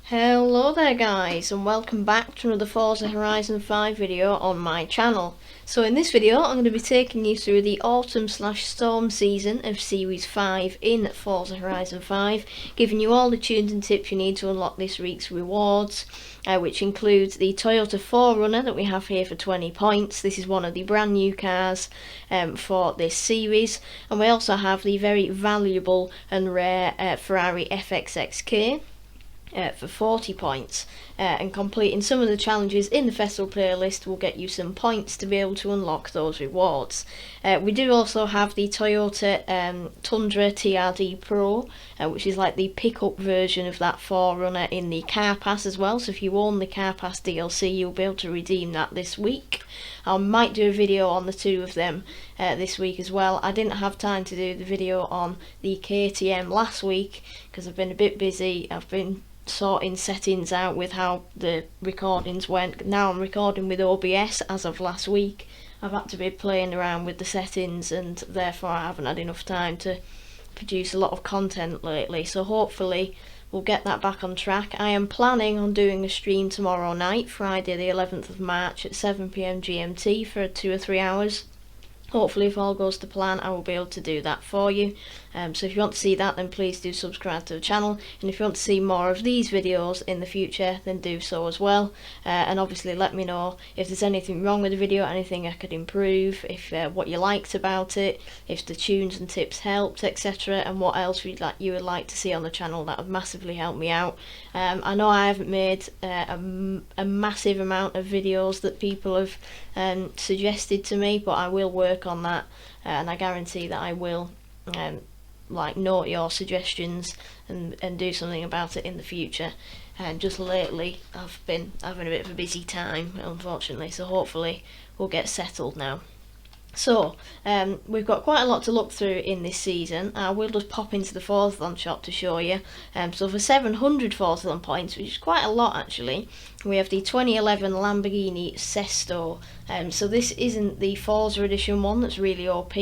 Hello there guys, and welcome back to another Forza Horizon 5 video on my channel. So in this video I'm going to be taking you through the autumn/storm season of Series 5 in Forza Horizon 5, giving you all the tunes and tips you need to unlock this week's rewards, which includes the Toyota 4Runner that we have here for 20 points. This is one of the brand new cars for this series, and we also have the very valuable and rare Ferrari FX6 for 40 points, and completing some of the challenges in the festival playlist will get you some points to be able to unlock those rewards. We do also have the Toyota Tundra TRD Pro, which is like the pickup version of that 4Runner in the Car Pass as well, so if you own the Car Pass DLC you'll be able to redeem that this week. I might do a video on the two of them this week as well. I didn't have time to do the video on the KTM last week because I've been a bit busy. I've been sorting settings out with how the recordings went. Now I'm recording with OBS as of last week. I've had to be playing around with the settings and therefore I haven't had enough time to produce a lot of content lately, so hopefully we'll get that back on track. I am planning on doing a stream tomorrow night, Friday the 11th of March at 7 PM GMT for 2 or 3 hours. Hopefully if all goes to plan I will be able to do that for you. So if you want to see that then please do subscribe to the channel, and if you want to see more of these videos in the future then do so as well, and obviously let me know if there's anything wrong with the video, anything I could improve, if what you liked about it, if the tunes and tips helped, etc., and what else you would like to see on the channel. That would massively help me out. I know I haven't made a massive amount of videos that people have suggested to me, but I will work on that, and I guarantee that I will note your suggestions and do something about it in the future. And just lately I've been having a bit of a busy time, unfortunately, so hopefully we'll get settled now. So we've got quite a lot to look through in this season. I will just pop into the Forzathon shop to show you. So for 700 Forzathon points, which is quite a lot actually, we have the 2011 Lamborghini Sesto. So this isn't the Forza edition one that's really OP.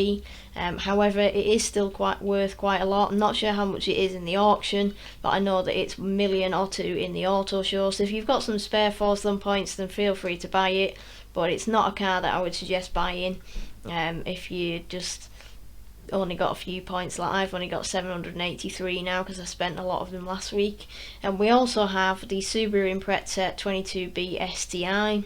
However, it is still worth quite a lot. I'm not sure how much it is in the auction, but I know that it's $1 million or $2 million in the auto show. So if you've got some spare Forzathon points then feel free to buy it, but it's not a car that I would suggest buying if you just only got a few points. Like I've only got 783 now because I spent a lot of them last week. And we also have the Subaru Impreza 22B STI.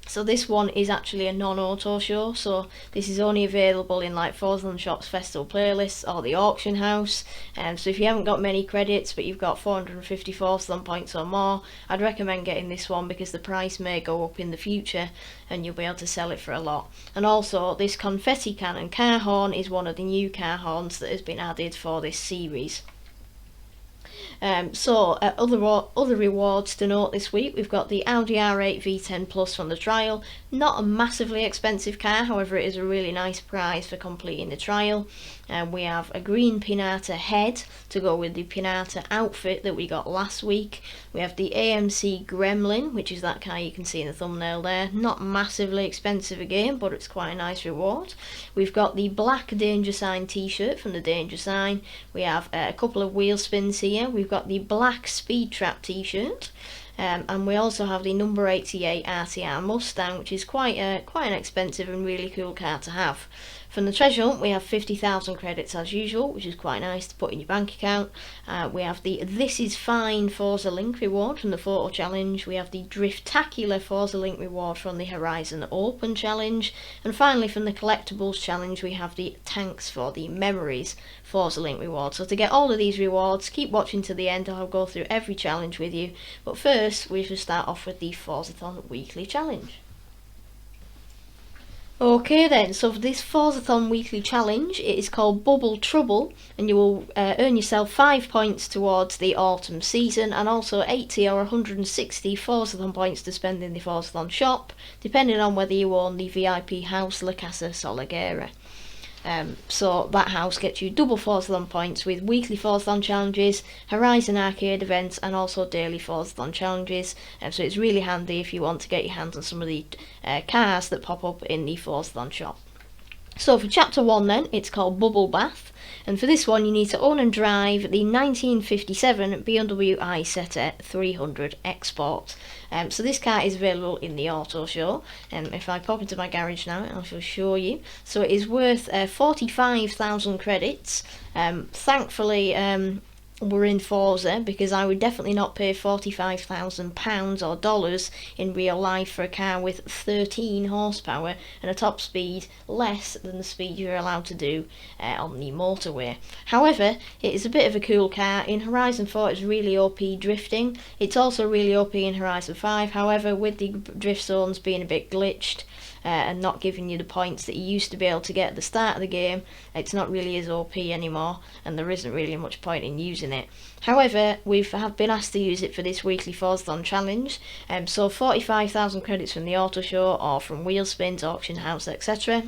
So this one is actually a non-auto show, so this is only available in like Forzathon Shop's festival playlists or the auction house. So if you haven't got many credits but you've got 450 Forzathon points or more, I'd recommend getting this one because the price may go up in the future and you'll be able to sell it for a lot. And also this confetti cannon car horn is one of the new car horns that has been added for this series. Other rewards to note this week, we've got the Audi R8 V10 Plus from the trial. Not a massively expensive car, however it is a really nice prize for completing the trial. We have a green Pinata head to go with the Pinata outfit that we got last week. We have the AMC Gremlin, which is that car you can see in the thumbnail there. Not massively expensive again, but it's quite a nice reward. We've got the black Danger Sign t-shirt from the Danger Sign. We have a couple of wheel spins here. We've got the black Speed Trap t-shirt. And we also have the number 88 RTR Mustang, which is quite an expensive and really cool car to have. From the treasure hunt we have 50,000 credits as usual, which is quite nice to put in your bank account. We have the This Is Fine Forza Link reward from the photo challenge. We have the Driftacular Forza Link reward from the Horizon Open challenge. And finally from the collectibles challenge we have the Tanks for the Memories Forza Link reward. So to get all of these rewards, keep watching to the end. I'll go through every challenge with you. But first we should start off with the Forzathon Weekly Challenge. Okay then, so for this Forzathon Weekly Challenge, it is called Bubble Trouble, and you will earn yourself 5 points towards the autumn season, and also 80 or 160 Forzathon points to spend in the Forzathon shop, depending on whether you own the VIP house La Casa Solagera. So that house gets you double Forzathon points with weekly Forzathon challenges, Horizon Arcade events, and also daily Forzathon challenges. So it's really handy if you want to get your hands on some of the cars that pop up in the Forzathon shop. So for chapter 1 then, it's called Bubble Bath, and for this one you need to own and drive the 1957 BMW i-Setter 300 Export. So this car is available in the auto show, and if I pop into my garage now I shall show you. So it is worth 45,000 credits. Thankfully we're in Forza, because I would definitely not pay £45,000 or dollars in real life for a car with 13 horsepower and a top speed less than the speed you're allowed to do on the motorway. However, it is a bit of a cool car. In Horizon 4 it's really OP drifting. It's also really OP in Horizon 5, however with the drift zones being a bit glitched and not giving you the points that you used to be able to get at the start of the game, it's not really as OP anymore, and there isn't really much point in using it. However, we have been asked to use it for this weekly Forzathon challenge, so 45,000 credits from the auto show or from wheel spins, auction house, etc.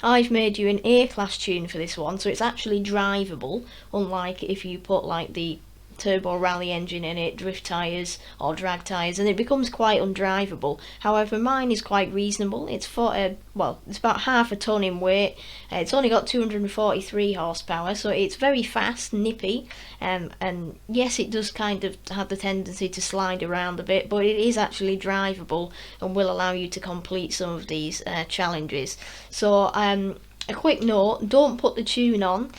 I've made you an A-class tune for this one, so it's actually drivable, unlike if you put like the turbo rally engine in it, drift tyres or drag tyres, and it becomes quite undrivable. However, mine is quite reasonable. It's it's about half a tonne in weight. It's only got 243 horsepower, so it's very fast, nippy, and yes, it does kind of have the tendency to slide around a bit, but it is actually drivable and will allow you to complete some of these challenges. So a quick note, don't put the tune on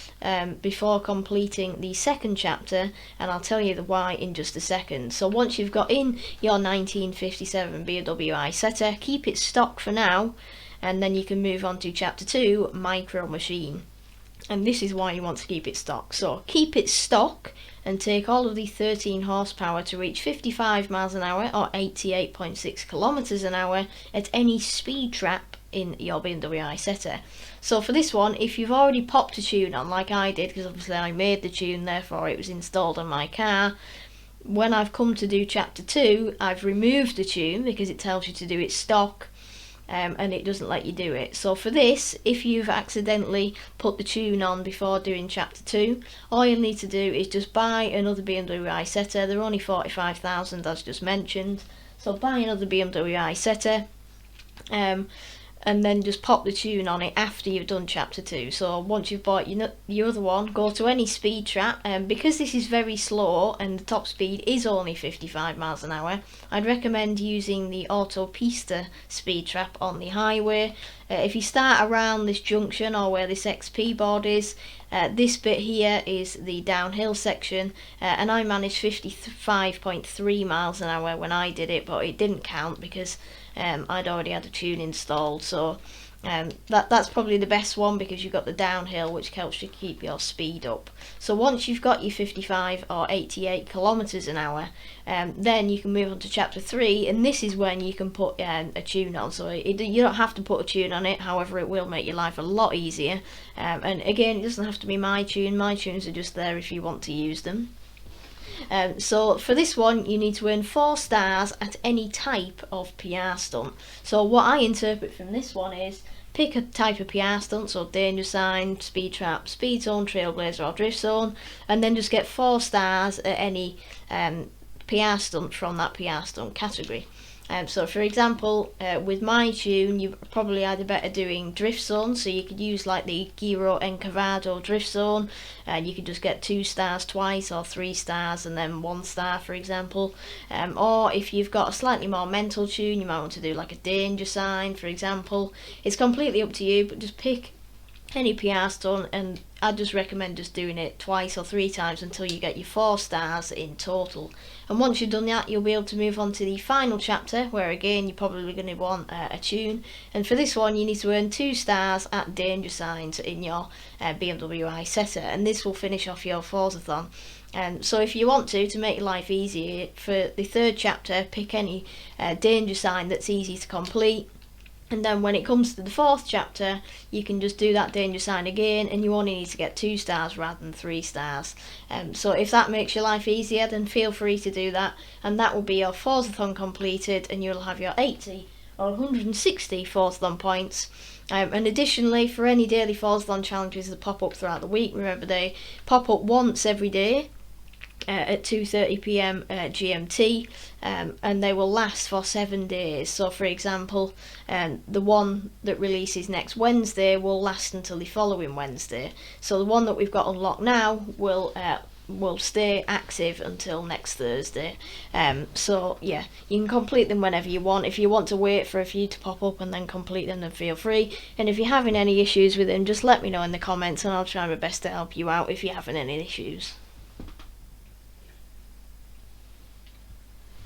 before completing the second chapter, and I'll tell you the why in just a second. So once you've got in your 1957 BMW i-Setter, keep it stock for now, and then you can move on to chapter 2, Micro Machine. And this is why you want to keep it stock. So keep it stock and take all of the 13 horsepower to reach 55 miles an hour or 88.6 kilometers an hour at any speed trap in your BMW i-Setter. So for this one, if you've already popped a tune on like I did, because obviously I made the tune, therefore it was installed on my car, when I've come to do chapter 2 I've removed the tune because it tells you to do it stock, and it doesn't let you do it. So for this, if you've accidentally put the tune on before doing chapter 2, all you'll need to do is just buy another BMW i-Setter. They're only 45,000 as just mentioned, so buy another BMW i-Setter, and then just pop the tune on it after you've done chapter 2. So once you've bought your other one, go to any speed trap, and because this is very slow and the top speed is only 55 miles an hour, I'd recommend using the Autopista speed trap on the highway. If you start around this junction or where this XP board is, this bit here is the downhill section, and I managed 55.3 miles an hour when I did it, but it didn't count because I'd already had a tune installed. So that's probably the best one because you've got the downhill, which helps you keep your speed up. So once you've got your 55 or 88 kilometers an hour, then you can move on to chapter 3, and this is when you can put a tune on. So you don't have to put a tune on it, however it will make your life a lot easier, and again, it doesn't have to be my tune. My tunes are just there if you want to use them. So for this one you need to earn 4 stars at any type of PR stunt. So what I interpret from this one is pick a type of PR stunt, so danger sign, speed trap, speed zone, trailblazer or drift zone, and then just get 4 stars at any PR stunt from that PR stunt category. So for example, with my tune, you're probably either better doing drift zone, so you could use like the Giro Encavado drift zone, and you could just get 2 stars twice or 3 stars and then 1 star, for example. Or if you've got a slightly more mental tune, you might want to do like a danger sign, for example. It's completely up to you, but just pick any PR stunt, and I just recommend just doing it twice or 3 times until you get your 4 stars in total. And once you've done that, you'll be able to move on to the final chapter, where again you're probably going to want a tune, and for this one you need to earn 2 stars at danger signs in your BMW i-Setter, and this will finish off your Forzathon. So if you want to make your life easier, for the 3rd chapter pick any danger sign that's easy to complete, and then when it comes to the 4th chapter you can just do that danger sign again, and you only need to get 2 stars rather than 3 stars. So if that makes your life easier, then feel free to do that, and that will be your Forzathon completed, and you'll have your 80 or 160 Forzathon points. And additionally, for any daily Forzathon challenges that pop up throughout the week, remember they pop up once every day, at 2:30 p.m. GMT, and they will last for 7 days. So for example, the one that releases next Wednesday will last until the following Wednesday. So the one that we've got unlocked now will stay active until next Thursday. So yeah, you can complete them whenever you want. If you want to wait for a few to pop up and then complete them, then feel free. And if you're having any issues with them, just let me know in the comments and I'll try my best to help you out if you're having any issues.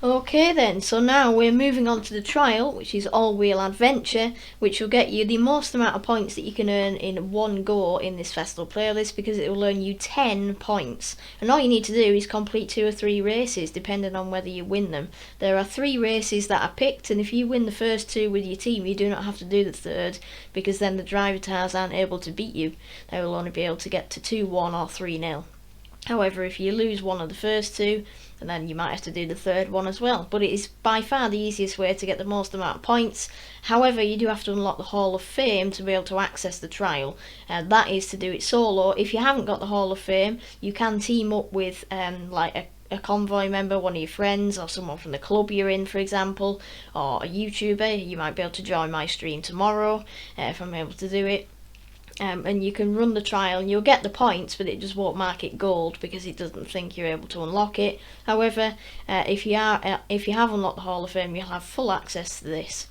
Okay then, so now we're moving on to the trial, which is all-wheel adventure, which will get you the most amount of points that you can earn in one go in this festival playlist, because it will earn you 10 points. And all you need to do is complete 2 or 3 races, depending on whether you win them. There are 3 races that are picked, and if you win the first 2 with your team, you do not have to do the third, because then the driver tires aren't able to beat you. They will only be able to get to 2-1 or 3-0. However, if you lose one of the first 2, and then you might have to do the third one as well. But it is by far the easiest way to get the most amount of points. However, you do have to unlock the Hall of Fame to be able to access the trial. That is to do it solo. If you haven't got the Hall of Fame, you can team up with like a convoy member, one of your friends, or someone from the club you're in, for example, or a YouTuber. You might be able to join my stream tomorrow if I'm able to do it. And you can run the trial and you'll get the points, but it just won't mark it gold because it doesn't think you're able to unlock it. However, if you have unlocked the Hall of Fame, you'll have full access to this.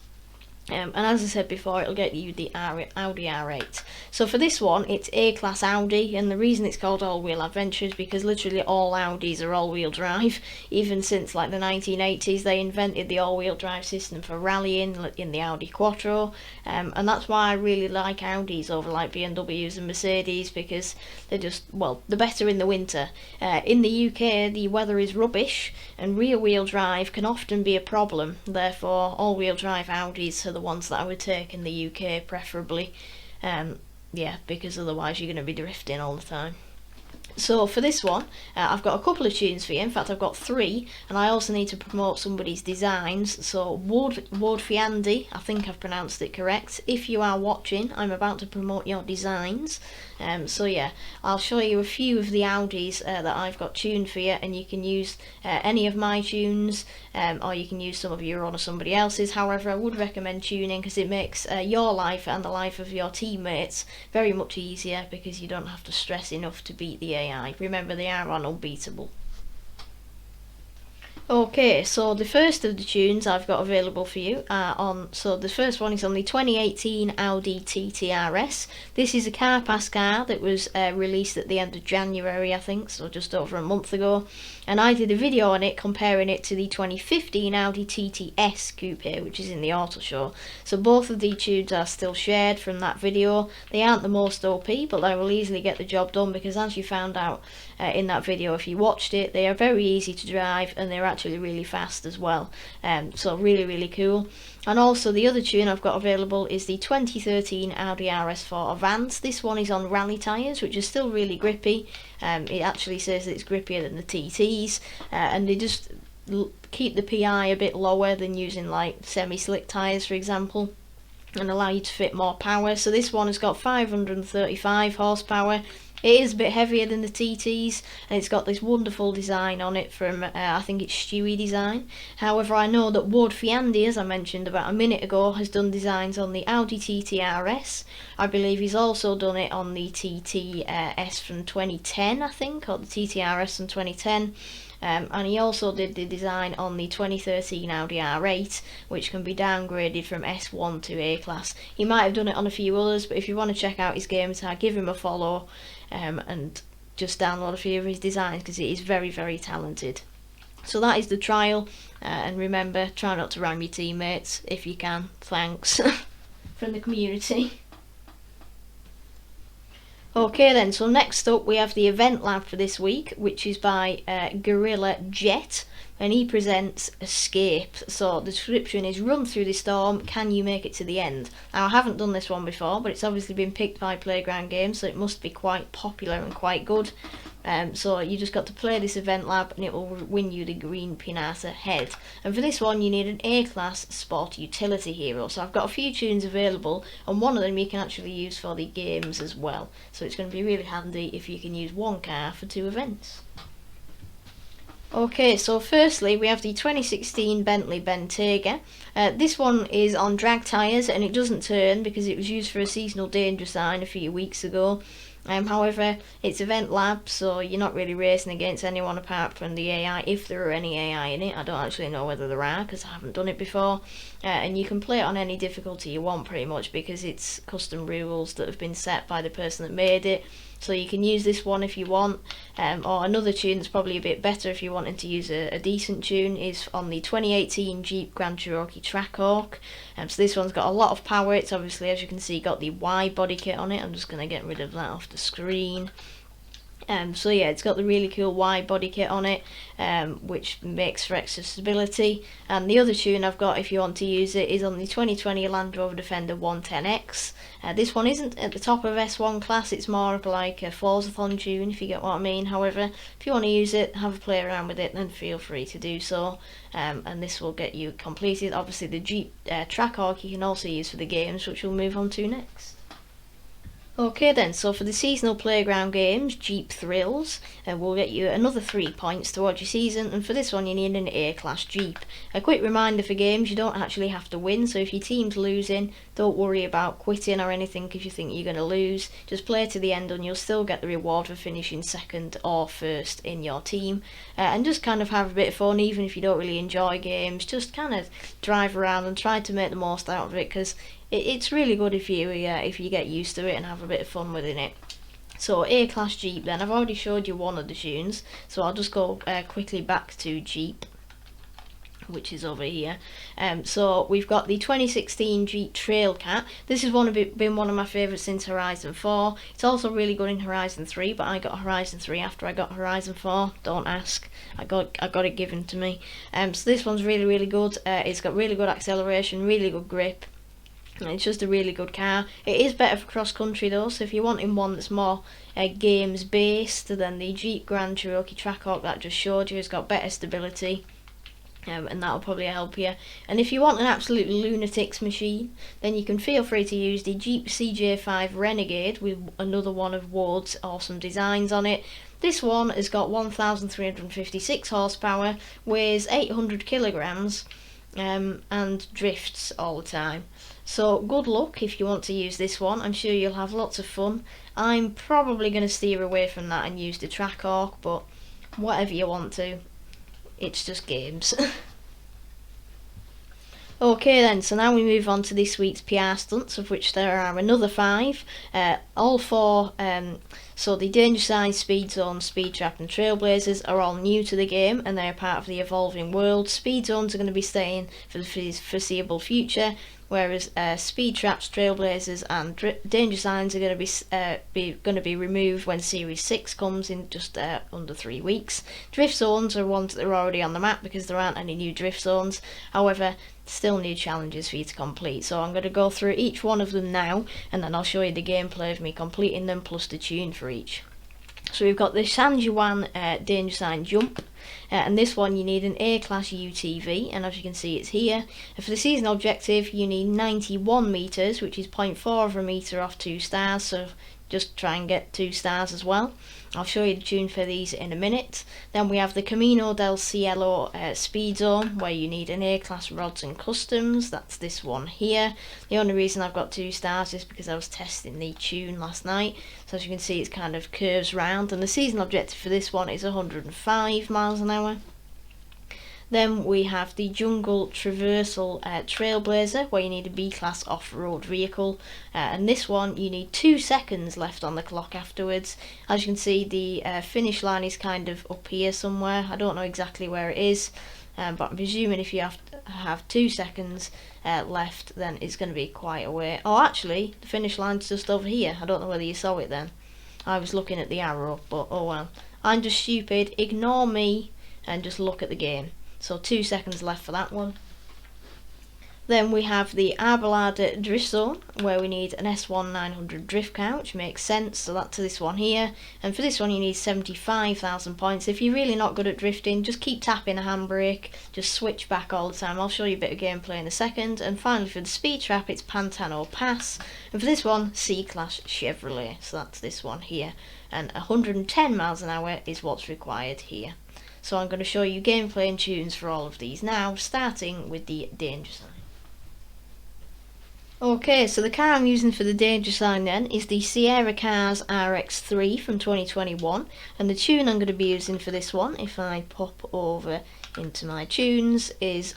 And as I said before, it'll get you the Audi R8. So for this one, it's A-Class Audi, and the reason it's called All-Wheel Adventure is because literally all Audis are all-wheel drive. Even since like the 1980s, they invented the all-wheel drive system for rallying in the Audi Quattro, and that's why I really like Audis over like BMWs and Mercedes, because they're just, well, they're better in the winter. In the UK, the weather is rubbish, and rear-wheel drive can often be a problem. Therefore, all-wheel drive Audis are the ones that I would take in the UK preferably, yeah, because otherwise you're going to be drifting all the time. So for this one, I've got a couple of tunes for you. In fact, I've got 3, and I also need to promote somebody's designs. So WodeFjandi, I think I've pronounced it correct. If you are watching, I'm about to promote your designs. So yeah, I'll show you a few of the Audis that I've got tuned for you, and you can use any of my tunes, or you can use some of your own or somebody else's. However, I would recommend tuning because it makes your life and the life of your teammates very much easier, because you don't have to stress enough to beat the AI. Remember, they are unbeatable. Okay, so the first of the tunes I've got available for you so the first one is on the 2018 Audi TT RS. This is a car pass car that was released at the end of January, I think, so just over a month ago. And I did a video on it comparing it to the 2015 Audi TT Coupe, which is in the auto show. So both of the tunes are still shared from that video. They aren't the most OP, but they will easily get the job done, because as you found out in that video, if you watched it, they are very easy to drive and they're actually really fast as well. So really cool. And also the other tune I've got available is the 2013 Audi RS4 Avant. This one is on rally tyres, which are still really grippy. It actually says that it's grippier than the TTs, and they just keep the PI a bit lower than using like semi-slick tyres, for example, and allow you to fit more power. So this one has got 535 horsepower. It is a bit heavier than the TTs, and it's got this wonderful design on it from, I think it's Stewie Design. However, I know that WodeFjandi, as I mentioned about a minute ago, has done designs on the Audi TT RS. I believe he's also done it on the TT S from 2010, I think, or the TT RS from 2010. And he also did the design on the 2013 Audi R8, which can be downgraded from S1 to A-Class. He might have done it on a few others, but if you want to check out his gamertag, give him a follow, and just download a few of his designs, because he is very talented. So that is the trial, and remember, try not to ram your teammates if you can. Thanks from the community. Okay then, so next up we have the event lab for this week, which is by Gorilla Jet, and he presents Escape. So the description is: run through the storm, can you make it to the end? Now, I haven't done this one before, but it's obviously been picked by Playground Games, so it must be quite popular and quite good. So you just got to play this event lab and it will win you the green Pinata head. And for this one you need an A-Class Sport Utility Hero. So I've got a few tunes available, and one of them you can actually use for the games as well. So it's going to be really handy if you can use one car for 2 events. Okay, so firstly we have the 2016 Bentley Bentayga. This one is on drag tyres and it doesn't turn because it was used for a seasonal danger sign a few weeks ago. However, it's event lab, so you're not really racing against anyone apart from the AI, if there are any AI in it. I don't actually know whether there are because I haven't done it before. And you can play it on any difficulty you want pretty much because it's custom rules that have been set by the person that made it. So you can use this one if you want, or another tune that's probably a bit better if you're wanting to use a decent tune is on the 2018 Jeep Grand Cherokee Trackhawk. So this one's got a lot of power. It's obviously, as you can see, got the Y body kit on it. I'm just going to get rid of that off the screen. So yeah, it's got the really cool Y body kit on it, which makes for extra stability. And the other tune I've got, if you want to use it, is on the 2020 Land Rover Defender 110X. This one isn't at the top of S1 class, it's more of like a Forzathon tune, if you get what I mean. However, if you want to use it, have a play around with it, then feel free to do so. And this will get you completed. Obviously the Jeep Trackhawk you can also use for the games, which we'll move on to next. Okay then, so for the seasonal playground games, Jeep Thrills, will get you another 3 points towards your season, and for this one you need an A-class Jeep. A quick reminder for games, you don't actually have to win, so if your team's losing, don't worry about quitting or anything because you think you're going to lose. Just play to the end and you'll still get the reward for finishing second or first in your team. And just kind of have a bit of fun, even if you don't really enjoy games, just kind of drive around and try to make the most out of it because it's really good if you get used to it and have a bit of fun within it. So A-class Jeep then, I've already showed you one of the tunes, so I'll just go quickly back to Jeep, which is over here. So we've got the 2016 Jeep Trailcat. This has been one of my favourites since Horizon 4. It's also really good in Horizon 3, but I got Horizon 3 after I got Horizon 4. Don't ask. I got it given to me. So this one's really good. It's got really good acceleration, really good grip. It's just a really good car. It is better for cross country though, so if you're wanting one that's more games based, then the Jeep Grand Cherokee Trackhawk that I just showed you has got better stability. And that'll probably help you. And if you want an absolute lunatics machine, then you can feel free to use the Jeep CJ5 Renegade with another one of Wode's awesome designs on it. This one has got 1,356 horsepower, weighs 800 kilograms, and drifts all the time. So good luck if you want to use this one. I'm sure you'll have lots of fun. I'm probably going to steer away from that and use the Trackhawk, but whatever you want to. It's just games. Okay then, so now we move on to this week's PR stunts, of which there are another 5. All 4, so the Danger Sign, Speed Zone, Speed Trap and Trailblazers are all new to the game and they're part of the evolving world. Speed Zones are going to be staying for the foreseeable future, whereas Speed Traps, Trailblazers and Danger Signs are going to be removed when Series 6 comes in just under 3 weeks. Drift Zones are ones that are already on the map because there aren't any new drift zones. However, still new challenges for you to complete, so I'm going to go through each one of them now and then I'll show you the gameplay of me completing them plus the tune for each. So we've got the San Juan Danger Sign Jump, and this one you need an A-class UTV, and as you can see it's here. And for the season objective you need 91 metres, which is 0.4 of a metre off 2 stars, so just try and get 2 stars as well. I'll show you the tune for these in a minute. Then we have the Camino del Cielo Speed Zone, where you need an A-class rods and customs. That's this one here. The only reason I've got 2 stars is because I was testing the tune last night. So as you can see it's kind of curves round, and the season objective for this one is 105 miles an hour. Then we have the Jungle Traversal Trailblazer, where you need a B-class off-road vehicle, and this one you need 2 seconds left on the clock afterwards. As you can see the finish line is kind of up here somewhere. I don't know exactly where it is, but I'm presuming if you have 2 seconds left then it's going to be quite a way. Oh, actually the finish line's just over here. I don't know whether you saw it then. I was looking at the arrow, but oh well. I'm just stupid. Ignore me and just look at the game. So 2 seconds left for that one. Then we have the Arbelade Drift Zone, where we need an S1 900 drift car, which makes sense, so that's this one here. And for this one you need 75,000 points. If you're really not good at drifting, just keep tapping a handbrake, just switch back all the time. I'll show you a bit of gameplay in a second. And finally for the Speed Trap it's Pantano Pass, and for this one C-Class Chevrolet, so that's this one here. And 110 miles an hour is what's required here. So I'm going to show you gameplay and tunes for all of these now, starting with the danger sign. Okay, so the car I'm using for the danger sign then is the Sierra Cars RX3 from 2021, and the tune I'm going to be using for this one, if I pop over into my tunes, is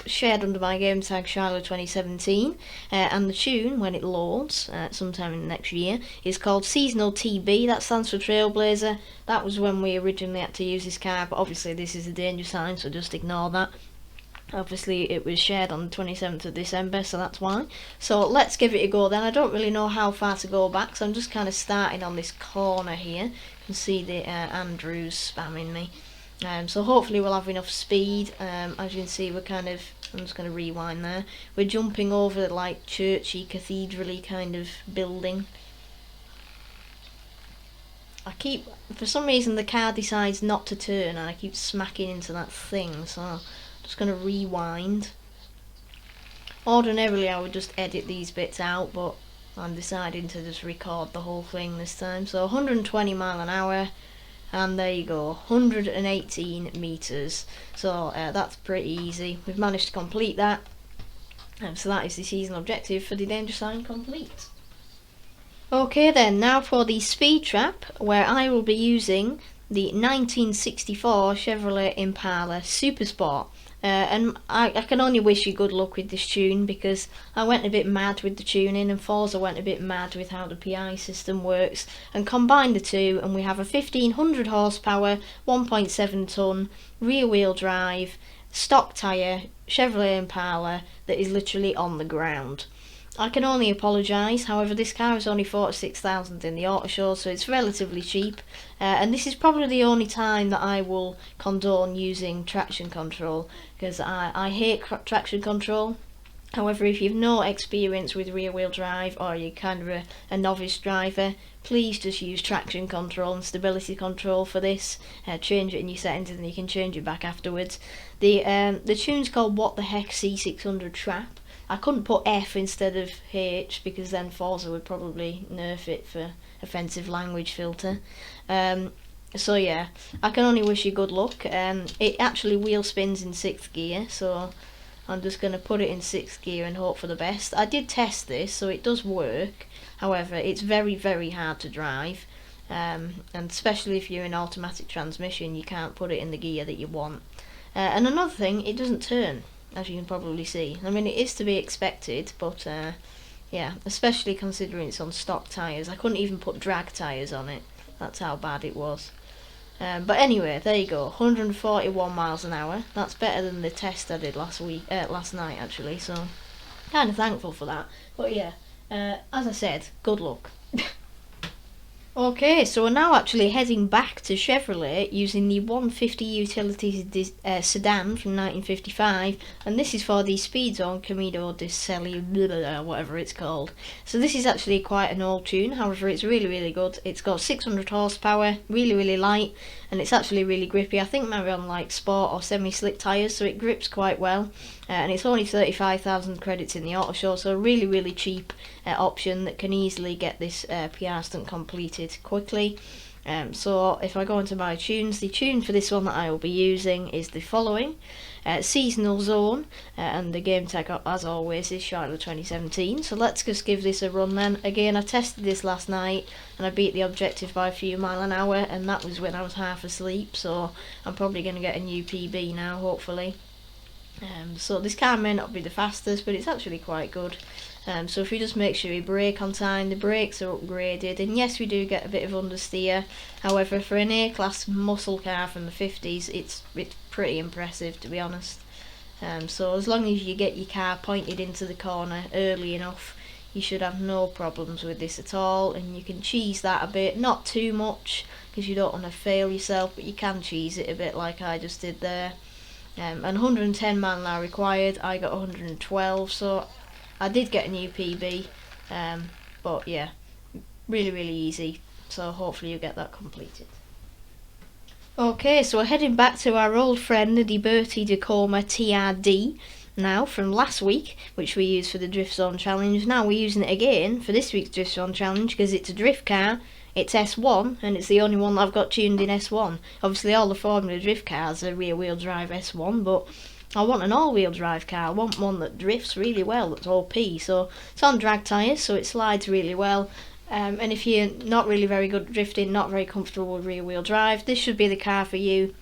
shared under my gamertag Shylo 2017, and the tune, when it loads sometime in the next year, is called Seasonal TB. That stands for Trailblazer. That was when we originally had to use this car, but obviously this is a danger sign, so just ignore that. Obviously it was shared on the 27th of December, so that's why. So let's give it a go then. I don't really know how far to go back, so I'm just kind of starting on this corner here. You can see the Andrews spamming me. So hopefully we'll have enough speed. As you can see, we're kind of, I'm just going to rewind there. We're jumping over the like churchy, cathedral-y kind of building. For some reason the car decides not to turn and I keep smacking into that thing, so just going to rewind. Ordinarily I would just edit these bits out, but I'm deciding to just record the whole thing this time. So 120 mile an hour, and there you go, 118 meters. So that's pretty easy. We've managed to complete that, so that is the season objective for the danger sign complete. Okay then, now for the speed trap, where I will be using the 1964 Chevrolet Impala Super Sport. And I can only wish you good luck with this tune, because I went a bit mad with the tuning and Forza went a bit mad with how the PI system works, and combined the two and we have a 1500 horsepower, 1.7 tonne, rear wheel drive, stock tyre Chevrolet Impala that is literally on the ground. I can only apologise, however this car is only 46,000 in the auto show, so it's relatively cheap, and this is probably the only time that I will condone using traction control, because I hate traction control. However, if you've no experience with rear wheel drive, or you're kind of a novice driver, please just use traction control and stability control for this. Change it in your settings and you can change it back afterwards. The tune's called What the Heck C600 Trap. I couldn't put F instead of H because then Forza would probably nerf it for offensive language filter. So yeah, I can only wish you good luck. It actually wheel spins in 6th gear, so I'm just going to put it in 6th gear and hope for the best. I did test this, so it does work. However, it's very, very hard to drive. And especially if you're in automatic transmission, you can't put it in the gear that you want. And another thing, it doesn't turn, as you can probably see. I mean, it is to be expected, but yeah, especially considering it's on stock tyres. I couldn't even put drag tyres on it. That's how bad it was. But anyway, there you go, 141 miles an hour. That's better than the test I did last night actually, so kind of thankful for that. But yeah, as I said, good luck. Okay, so we're now actually heading back to Chevrolet using the 150 Utilities sedan from 1955, and this is for the Speed Zone Camino de Celi, whatever it's called. So this is actually quite an old tune, however it's really, really good. It's got 600 horsepower, really, really light, and it's actually really grippy. I think maybe on like sport or semi-slick tyres, so it grips quite well. And it's only 35,000 credits in the auto show, so a really, really cheap option that can easily get this PR stunt completed quickly. So if I go into my tunes, the tune for this one that I will be using is the following: Seasonal Zone, and the game tag, as always, is Shylo 2017. So let's just give this a run then. Again, I tested this last night and I beat the objective by a few mile an hour, and that was when I was half asleep, so I'm probably going to get a new PB now, hopefully. So this car may not be the fastest, but it's actually quite good. So if you just make sure you brake on time, the brakes are upgraded, and yes, we do get a bit of understeer. However, for an A-class muscle car from the 50s, it's pretty impressive, to be honest. So as long as you get your car pointed into the corner early enough, you should have no problems with this at all, and you can cheese that a bit, not too much, because you don't want to fail yourself, but you can cheese it a bit like I just did there. And 110 mile an hour required. I got 112, so I did get a new PB, but yeah, really, really easy, so hopefully you get that completed. Okay, so we're heading back to our old friend, the Bertie Tacoma TRD, now from last week, which we used for the Drift Zone Challenge. Now we're using it again for this week's Drift Zone Challenge because it's a drift car. it's S1 and it's the only one that I've got tuned in S1. Obviously all the Formula Drift cars are rear wheel drive S1, but I want an all wheel drive car. I want one that drifts really well, that's OP. So it's on drag tyres, so it slides really well. And if you're not really very good at drifting, not very comfortable with rear wheel drive, this should be the car for you.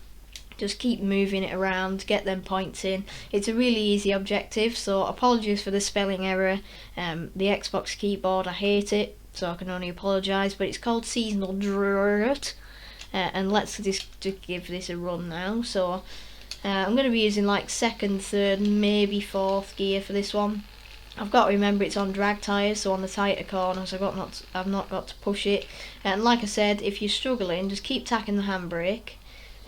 Just keep moving it around, get them points in. It's a really easy objective, so apologies for the spelling error. The Xbox keyboard, I hate it, so I can only apologise, but it's called Seasonal Dirt. And let's just give this a run now. So I'm going to be using like second, third, maybe fourth gear for this one. I've got to remember it's on drag tyres, so on the tighter corners I've not got to push it. And like I said, if you're struggling, just keep tacking the handbrake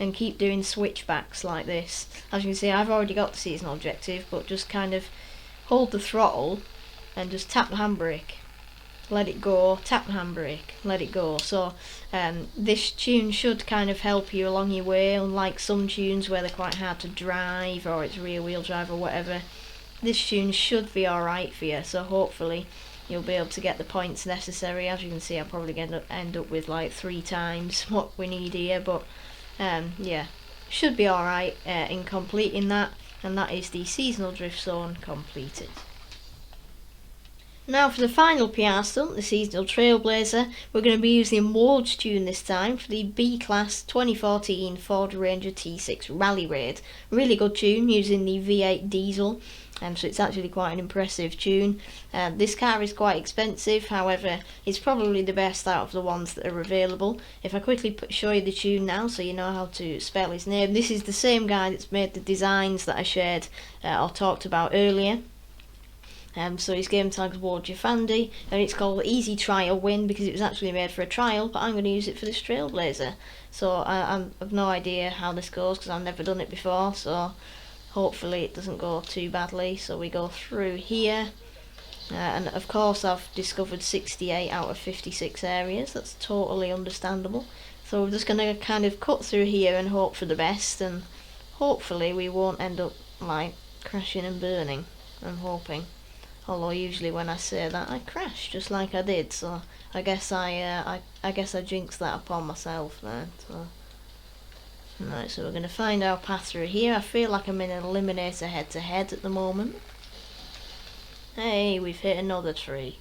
and keep doing switchbacks like this. As you can see, I've already got the seasonal objective, but just kind of hold the throttle and just tap the handbrake, let it go, tap the handbrake, let it go. So this tune should kind of help you along your way, unlike some tunes where they're quite hard to drive or it's rear wheel drive or whatever. This tune should be alright for you, so hopefully you'll be able to get the points necessary. As you can see, I'll probably end up with like 3 times what we need here, but yeah, should be alright in completing that, and that is the seasonal drift zone completed. Now for the final PR stunt, the seasonal Trailblazer, we're going to be using Wode's tune this time for the B-Class 2014 Ford Ranger T6 Rally Raid. Really good tune using the V8 diesel, so it's actually quite an impressive tune. This car is quite expensive, however it's probably the best out of the ones that are available. If I quickly show you the tune now so you know how to spell his name, this is the same guy that's made the designs that I shared or talked about earlier. So his game tag's WodeFjandi, and it's called Easy Trial Win because it was actually made for a trial, but I'm going to use it for this Trailblazer. So I've no idea how this goes because I've never done it before, so hopefully it doesn't go too badly. So we go through here, and of course I've discovered 68 out of 56 areas. That's totally understandable. So we're just going to kind of cut through here and hope for the best, and hopefully we won't end up like crashing and burning. I'm hoping. Although usually when I say that I crash just like I did, so I guess I jinxed that upon myself there. So right, so we're going to find our path through here. I feel like I'm in an eliminator head to head at the moment. Hey, we've hit another tree.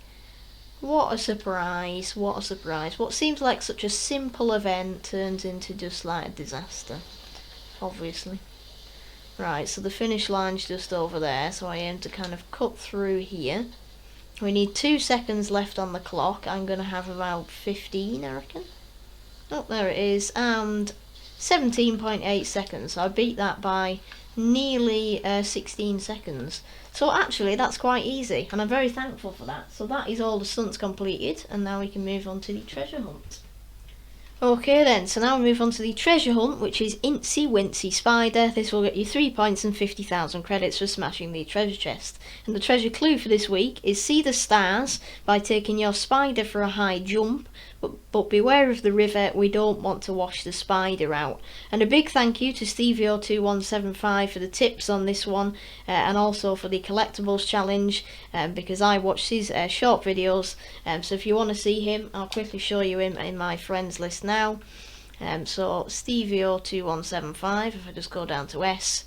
What a surprise, what a surprise. What seems like such a simple event turns into just like a disaster, obviously. Right, so the finish line's just over there, so I aim to kind of cut through here. We need 2 seconds left on the clock. I'm going to have about 15, I reckon. Oh, there it is, and 17.8 seconds. So I beat that by nearly 16 seconds. So actually, that's quite easy, and I'm very thankful for that. So that is all the stunts completed, and now we can move on to the treasure hunt. Okay then, so now we move on to the treasure hunt, which is Incy Wincy Spider. This will get you 3 points and 50,000 credits for smashing the treasure chest. And the treasure clue for this week is see the stars by taking your spider for a high jump, but beware of the river, we don't want to wash the spider out. And a big thank you to Stevio2175 for the tips on this one, and also for the collectibles challenge, because I watched his short videos, so if you want to see him, I'll quickly show you him in my friends list now. So Stevio2175, if I just go down to S,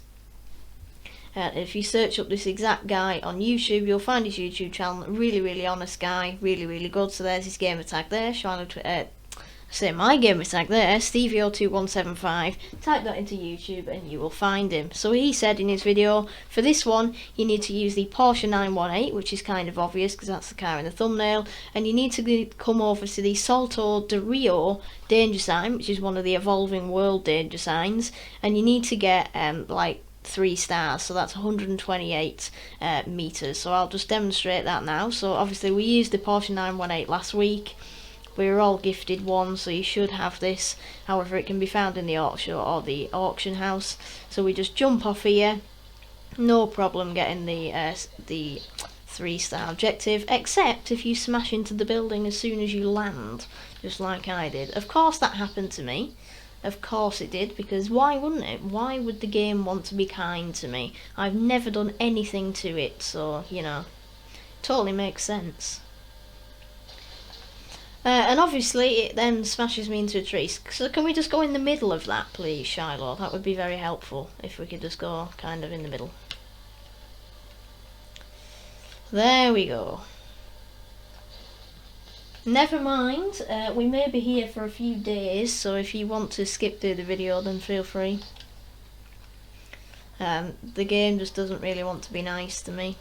if you search up this exact guy on YouTube, you'll find his YouTube channel. Really honest guy, really good. So there's his gamer tag there, say my gamer tag there, Stevio2175. Type that into YouTube and you will find him. So he said in his video, for this one you need to use the Porsche 918, which is kind of obvious because that's the car in the thumbnail, and you need to come over to the Salto de Rio danger sign, which is one of the evolving world danger signs, and you need to get like 3 stars, so that's 128 meters. So I'll just demonstrate that now. So obviously we used the Porsche 918 last week. We were all gifted one, so you should have this. However, it can be found in the auction or the auction house. So we just jump off here, no problem getting the 3-star objective, except if you smash into the building as soon as you land, just like I did. Of course that happened to me. Of course it did, because why wouldn't it? Why would the game want to be kind to me? I've never done anything to it, so, you know, totally makes sense. And obviously it then smashes me into a tree. So can we just go in the middle of that, please, Shylo? That would be very helpful if we could just go kind of in the middle. There we go. Never mind, we may be here for a few days, so if you want to skip through the video then feel free. The game just doesn't really want to be nice to me.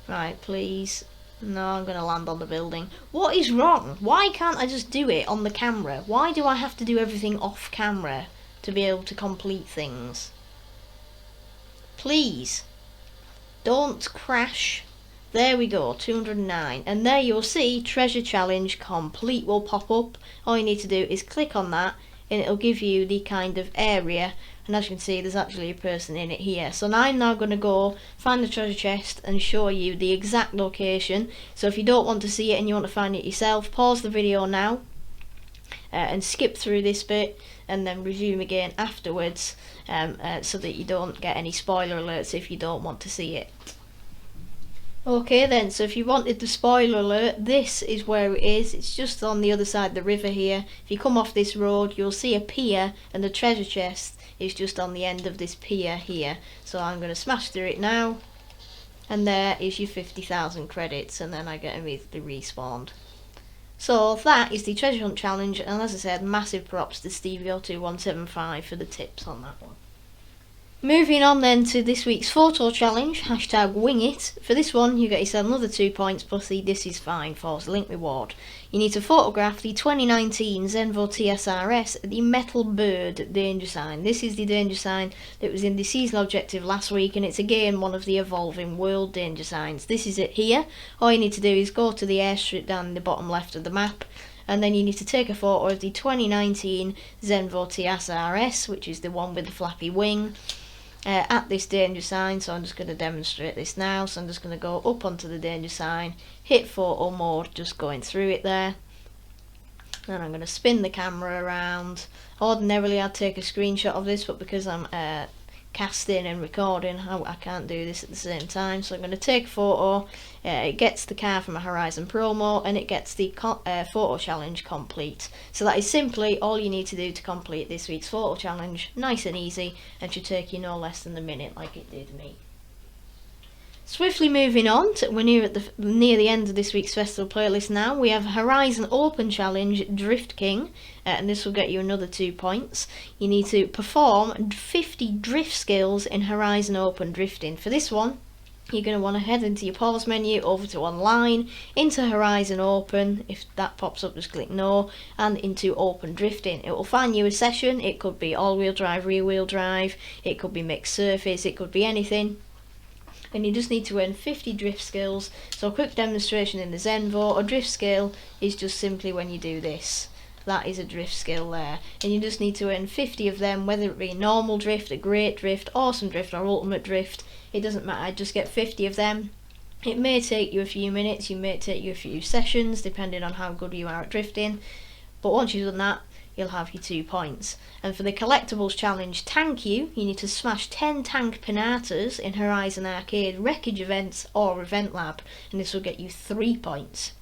Right, please. No, I'm going to land on the building. What is wrong? Why can't I just do it on the camera? Why do I have to do everything off camera to be able to complete things? Please. Don't crash. There we go, 209. And there you'll see treasure challenge complete will pop up. All you need to do is click on that and it'll give you the kind of area. And as you can see, there's actually a person in it here. So I'm now going to go find the treasure chest and show you the exact location. So if you don't want to see it and you want to find it yourself, pause the video now and skip through this bit and then resume again afterwards, so that you don't get any spoiler alerts if you don't want to see it. Okay then, so if you wanted the spoiler alert, this is where it is. It's just on the other side of the river here. If you come off this road, you'll see a pier and the treasure chest is just on the end of this pier here. So I'm going to smash through it now. And there is your 50,000 credits, and then I get immediately respawned. So that is the treasure hunt challenge, and as I said, massive props to Stevio2175 for the tips on that one. Moving on then to this week's photo challenge, hashtag wing it. For this one you get yourself another 2 points plus the This Is Fine Forza link reward. You need to photograph the 2019 Zenvo TSRS, the metal bird danger sign. This is the danger sign that was in the seasonal objective last week, and it's again one of the evolving world danger signs. This is it here. All you need to do is go to the airstrip down in the bottom left of the map, and then you need to take a photo of the 2019 Zenvo TSRS, which is the one with the flappy wing, at this danger sign. So I'm just going to demonstrate this now. So I'm just going to go up onto the danger sign, hit photo mode, just going through it there. Then I'm going to spin the camera around. Ordinarily I'd take a screenshot of this, but because I'm casting and recording, I can't do this at the same time. So I'm going to take a photo. It gets the car from a Horizon promo, and it gets the photo challenge complete. So that is simply all you need to do to complete this week's photo challenge. Nice and easy, and should take you no less than a minute like it did me. Swiftly moving on, we're near the end of this week's festival playlist now. We have Horizon Open Challenge Drift King, and this will get you another 2 points. You need to perform 50 drift skills in Horizon Open Drifting. For this one, you're going to want to head into your pause menu, over to online, into Horizon Open. If that pops up, just click no, and into Open Drifting. It will find you a session. It could be all-wheel drive, rear-wheel drive, it could be mixed surface, it could be anything. And you just need to earn 50 drift skills. So a quick demonstration in the Zenvo. A drift skill is just simply when you do this. That is a drift skill there. And you just need to earn 50 of them, whether it be normal drift, a great drift, awesome drift, or ultimate drift. It doesn't matter, just get 50 of them. It may take you a few minutes, it may take you a few sessions, depending on how good you are at drifting. But once you've done that, you'll have your 2 points. And for the collectibles challenge Tank You need to smash 10 tank pinatas in Horizon Arcade, wreckage events, or event lab, and this will get you 3 points.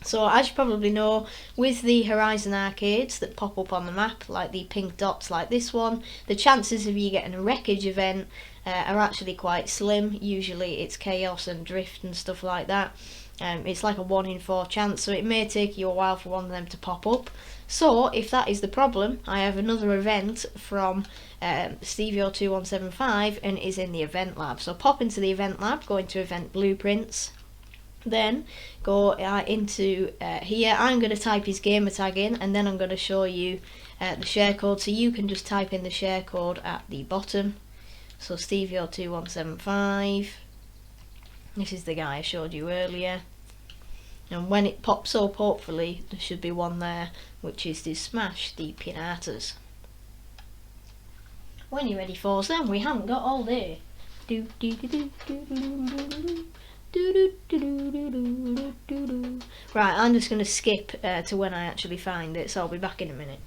So as you probably know, with the Horizon Arcades that pop up on the map, like the pink dots like this one, the chances of you getting a wreckage event are actually quite slim. Usually it's chaos and drift and stuff like that. It's like a 1 in 4 chance, so it may take you a while for one of them to pop up. So if that is the problem, I have another event from Stevio2175, and it is in the event lab. So pop into the event lab, go into event blueprints, then go into here. I'm going to type his gamertag in, and then I'm going to show you the share code, so you can just type in the share code at the bottom. So Stevio2175, this is the guy I showed you earlier, and when it pops up, hopefully there should be one there, which is to smash the pinatas. When you're ready for them, we haven't got all day. Right, I'm just going to skip to when I actually find it, so I'll be back in a minute.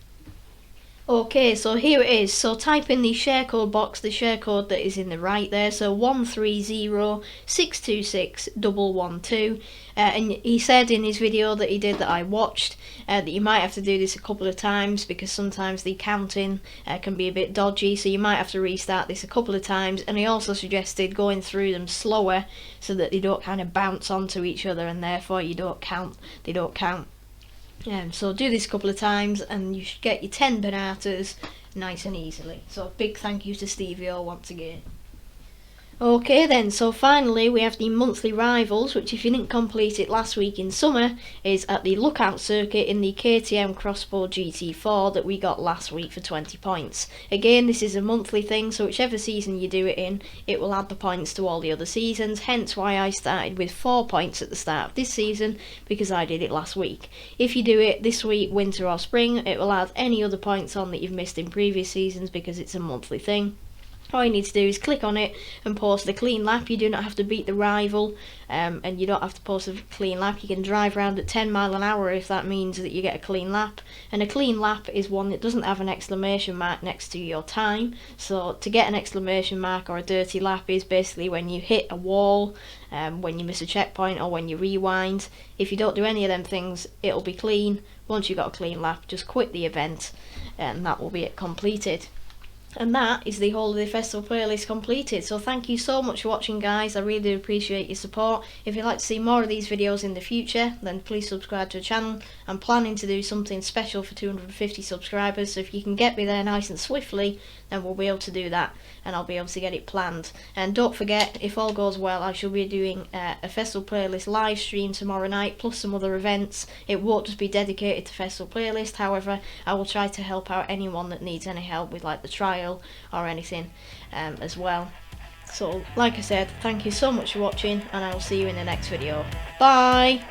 Okay, so here it is. So type in the share code box, the share code that is in the right there. So 130626112. And he said in his video that he did that I watched that you might have to do this a couple of times because sometimes the counting can be a bit dodgy. So you might have to restart this a couple of times. And he also suggested going through them slower so that they don't kind of bounce onto each other and therefore you don't count. They don't count. So do this a couple of times and you should get your 10 banatas nice and easily. So big thank you to Stevie O once again. Okay then, so finally we have the monthly rivals, which if you didn't complete it last week in summer, is at the Lookout Circuit in the KTM Crossbow GT4 that we got last week for 20 points. Again, this is a monthly thing, so whichever season you do it in, it will add the points to all the other seasons, hence why I started with 4 points at the start of this season, because I did it last week. If you do it this week, winter or spring, it will add any other points on that you've missed in previous seasons because it's a monthly thing. All you need to do is click on it and post a clean lap. You do not have to beat the rival, and you don't have to post a clean lap. You can drive around at 10 miles an hour if that means that you get a clean lap. And a clean lap is one that doesn't have an exclamation mark next to your time. So to get an exclamation mark or a dirty lap is basically when you hit a wall, when you miss a checkpoint or when you rewind. If you don't do any of them things, it'll be clean. Once you've got a clean lap, just quit the event and that will be it completed. And that is the whole of the festival playlist completed. So thank you so much for watching, guys. I really do appreciate your support. If you'd like to see more of these videos in the future, then please subscribe to the channel. I'm planning to do something special for 250 subscribers, so if you can get me there nice and swiftly, then we'll be able to do that and I'll be able to get it planned. And don't forget, if all goes well, I shall be doing a festival playlist live stream tomorrow night, plus some other events. It won't just be dedicated to festival playlist, however I will try to help out anyone that needs any help with like the trial or anything as well. So like I said, thank you so much for watching and I will see you in the next video. Bye!